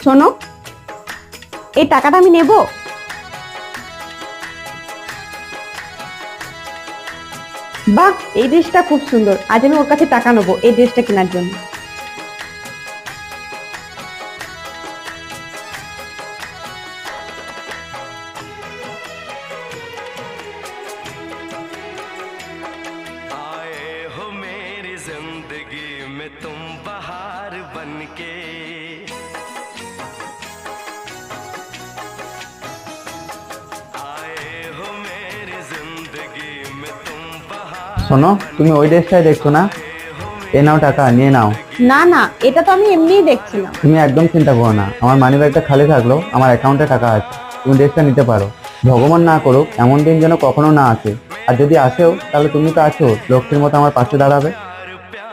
শোনো, এই টাকাটা আমি নেব। বাহ, এই ড্রেসটা খুব সুন্দর। আজ আমি ওর কাছে টাকা নেবো এই ড্রেসটা কেনার জন্য। आए हो मेरी जिंदगी में तुम बहार बनके, आए हो मेरी जिंदगी में तुम बहार। শোনো, তুমি ওই ড্রেসটাই দেখছো না? এ নাও, টাকা নিয়ে নাও। না না, এটা তো আমি এমনিই দেখছিলাম। তুমি একদম চিন্তা করো না, আমার মানি ব্যাগটা খালি থাকলো, আমার অ্যাকাউন্টে টাকা আছে, তুমি ড্রেসটা নিতে পারো। ভগবান না করুক এমন দিন যেন কখনো না আসে, আর যদি আসেও তাহলে তুমি তো আছো, লক্ষ্মীর মতো আমার পাশে দাঁড়াবে।